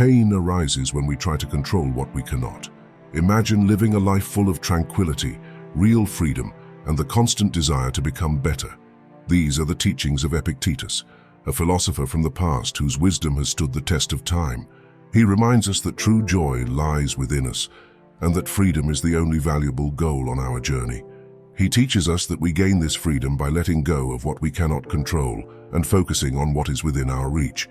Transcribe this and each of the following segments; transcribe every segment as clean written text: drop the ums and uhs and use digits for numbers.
Pain arises when we try to control what we cannot. Imagine living a life full of tranquility, real freedom, and the constant desire to become better. These are the teachings of Epictetus, a philosopher from the past whose wisdom has stood the test of time. He reminds us that true joy lies within us, and that freedom is the only valuable goal on our journey. He teaches us that we gain this freedom by letting go of what we cannot control and focusing on what is within our reach.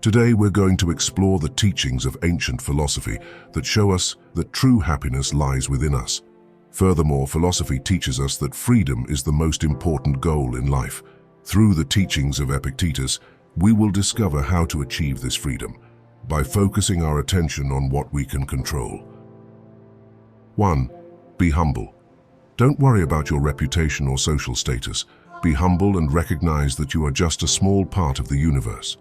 Today we're going to explore the teachings of ancient philosophy that show us that true happiness lies within us. Furthermore, philosophy teaches us that freedom is the most important goal in life. Through the teachings of Epictetus, we will discover how to achieve this freedom by focusing our attention on what we can control. 1. Be humble. Don't worry about your reputation or social status. Be humble and recognize that you are just a small part of the universe.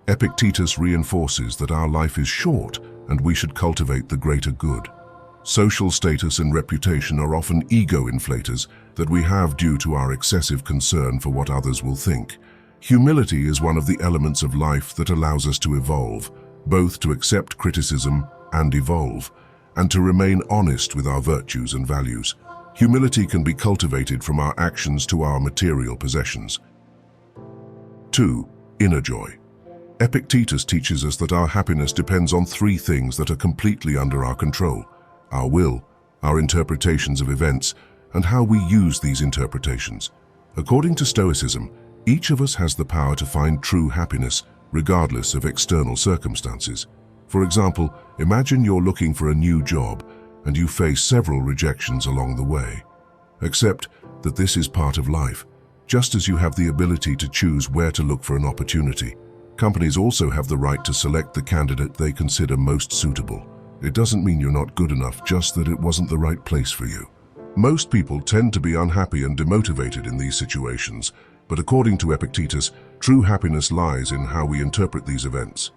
Epictetus reinforces that our life is short and we should cultivate the greater good. Social status and reputation are often ego inflators that we have due to our excessive concern for what others will think. Humility is one of the elements of life that allows us to evolve, both to accept criticism and evolve, and to remain honest with our virtues and values. Humility can be cultivated from our actions to our material possessions. 2. Inner joy. Epictetus teaches us that our happiness depends on three things that are completely under our control: our will, our interpretations of events, and how we use these interpretations. According to Stoicism, each of us has the power to find true happiness, regardless of external circumstances. For example, imagine you're looking for a new job and you face several rejections along the way. Accept that this is part of life, just as you have the ability to choose where to look for an opportunity. Companies also have the right to select the candidate they consider most suitable. It doesn't mean you're not good enough, just that it wasn't the right place for you. Most people tend to be unhappy and demotivated in these situations, but according to Epictetus, true happiness lies in how we interpret these events.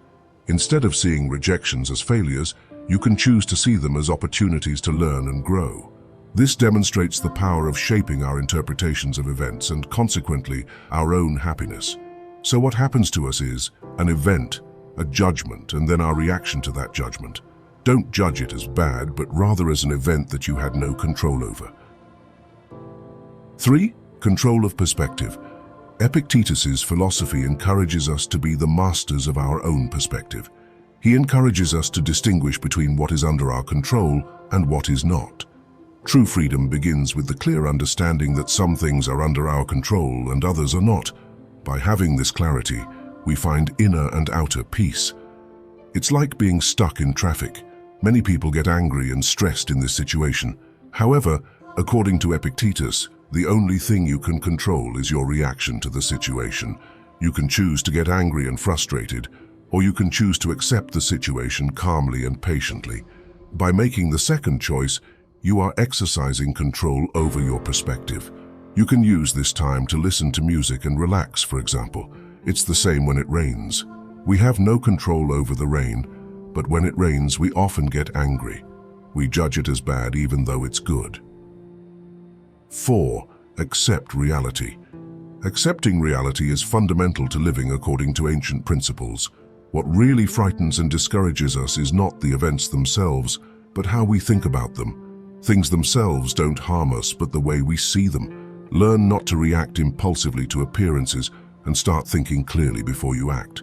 Instead of seeing rejections as failures, you can choose to see them as opportunities to learn and grow. This demonstrates the power of shaping our interpretations of events and, consequently, our own happiness. So what happens to us is an event, a judgment, and then our reaction to that judgment. Don't judge it as bad, but rather as an event that you had no control over. 3. Control of perspective. Epictetus's philosophy encourages us to be the masters of our own perspective. He encourages us to distinguish between what is under our control and what is not. True freedom begins with the clear understanding that some things are under our control and others are not. By having this clarity, we find inner and outer peace. It's like being stuck in traffic. Many people get angry and stressed in this situation. However, according to Epictetus, the only thing you can control is your reaction to the situation. You can choose to get angry and frustrated, or you can choose to accept the situation calmly and patiently. By making the second choice, you are exercising control over your perspective. You can use this time to listen to music and relax, for example. It's the same when it rains. We have no control over the rain, but when it rains, we often get angry. We judge it as bad even though it's good. 4. Accept reality. Accepting reality is fundamental to living according to ancient principles. What really frightens and discourages us is not the events themselves, but how we think about them. Things themselves don't harm us, but the way we see them. Learn not to react impulsively to appearances and start thinking clearly before you act.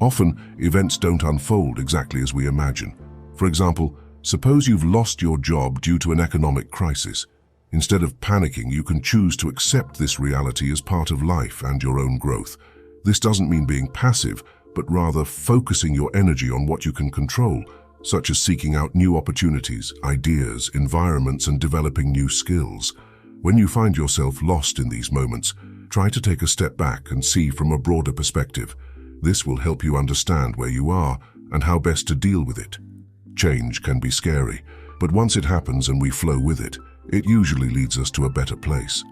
Often, events don't unfold exactly as we imagine. For example, suppose you've lost your job due to an economic crisis. Instead of panicking, you can choose to accept this reality as part of life and your own growth. This doesn't mean being passive, but rather focusing your energy on what you can control, such as seeking out new opportunities, ideas, environments, and developing new skills. When you find yourself lost in these moments, try to take a step back and see from a broader perspective. This will help you understand where you are and how best to deal with it. Change can be scary, but once it happens and we flow with it, it usually leads us to a better place.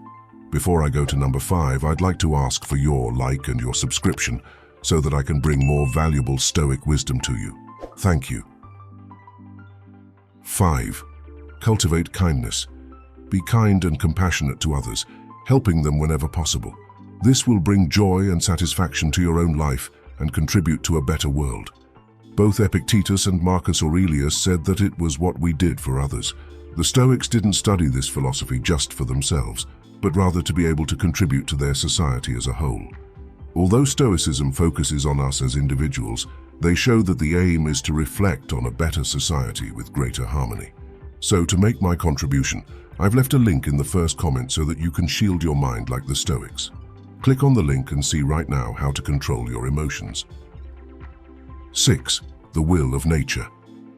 Before I go to number 5, I'd like to ask for your like and your subscription so that I can bring more valuable Stoic wisdom to you. Thank you. 5. Cultivate kindness. Be kind and compassionate to others, helping them whenever possible. This will bring joy and satisfaction to your own life and contribute to a better world. Both Epictetus and Marcus Aurelius said that it was what we did for others. The Stoics didn't study this philosophy just for themselves, but rather to be able to contribute to their society as a whole. Although Stoicism focuses on us as individuals, they show that the aim is to reflect on a better society with greater harmony. So to make my contribution, I've left a link in the first comment so that you can shield your mind like the Stoics. Click on the link and see right now how to control your emotions. 6. The will of nature.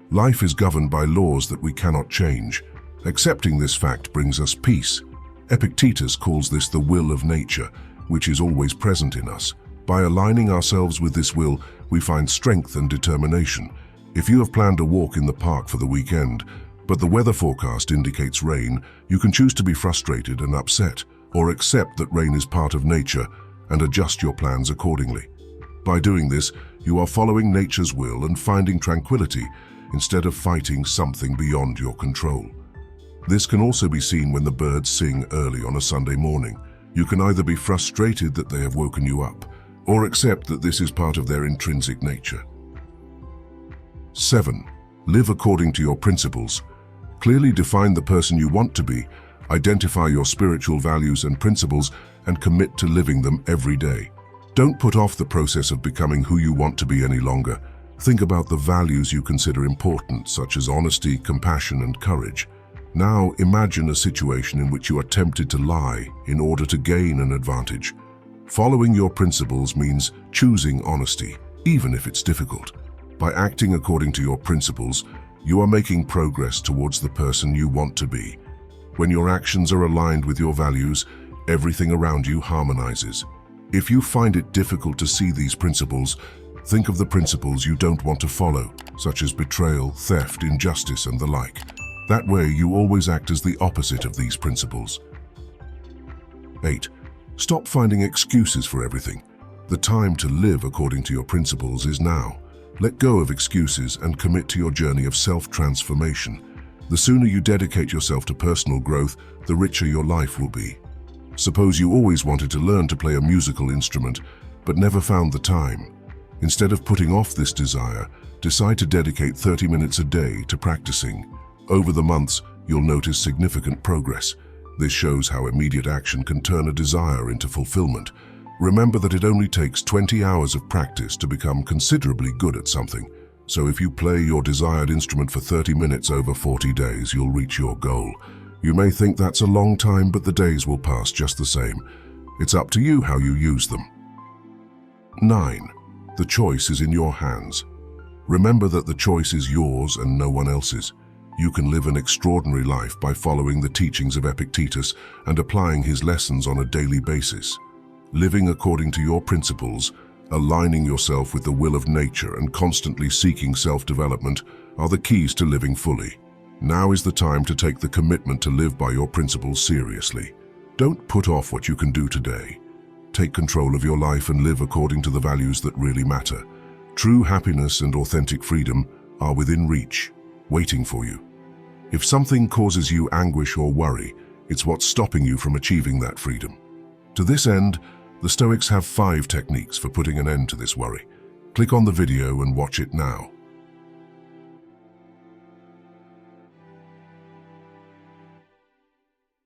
Life is governed by laws that we cannot change. Accepting this fact brings us peace. Epictetus calls this the will of nature, which is always present in us. By aligning ourselves with this will, we find strength and determination. If you have planned a walk in the park for the weekend, but the weather forecast indicates rain, you can choose to be frustrated and upset, or accept that rain is part of nature and adjust your plans accordingly. By doing this, you are following nature's will and finding tranquility instead of fighting something beyond your control. This can also be seen when the birds sing early on a Sunday morning. You can either be frustrated that they have woken you up, or accept that this is part of their intrinsic nature. 7. Live according to your principles. Clearly define the person you want to be, identify your spiritual values and principles, and commit to living them every day. Don't put off the process of becoming who you want to be any longer. Think about the values you consider important, such as honesty, compassion, and courage. Now imagine a situation in which you are tempted to lie in order to gain an advantage. Following your principles means choosing honesty, even if it's difficult. By acting according to your principles, you are making progress towards the person you want to be. When your actions are aligned with your values, everything around you harmonizes. If you find it difficult to see these principles, think of the principles you don't want to follow, such as betrayal, theft, injustice, and the like. That way, you always act as the opposite of these principles. 8. Stop finding excuses for everything. The time to live according to your principles is now. Let go of excuses and commit to your journey of self-transformation. The sooner you dedicate yourself to personal growth, the richer your life will be. Suppose you always wanted to learn to play a musical instrument, but never found the time. Instead of putting off this desire, decide to dedicate 30 minutes a day to practicing. Over the months, you'll notice significant progress. This shows how immediate action can turn a desire into fulfillment. Remember that it only takes 20 hours of practice to become considerably good at something. So if you play your desired instrument for 30 minutes over 40 days, you'll reach your goal. You may think that's a long time, but the days will pass just the same. It's up to you how you use them. 9. The choice is in your hands. Remember that the choice is yours and no one else's. You can live an extraordinary life by following the teachings of Epictetus and applying his lessons on a daily basis. Living according to your principles, aligning yourself with the will of nature, and constantly seeking self-development are the keys to living fully. Now is the time to take the commitment to live by your principles seriously. Don't put off what you can do today. Take control of your life and live according to the values that really matter. True happiness and authentic freedom are within reach, waiting for you. If something causes you anguish or worry, it's what's stopping you from achieving that freedom. To this end, the Stoics have 5 techniques for putting an end to this worry. Click on the video and watch it now.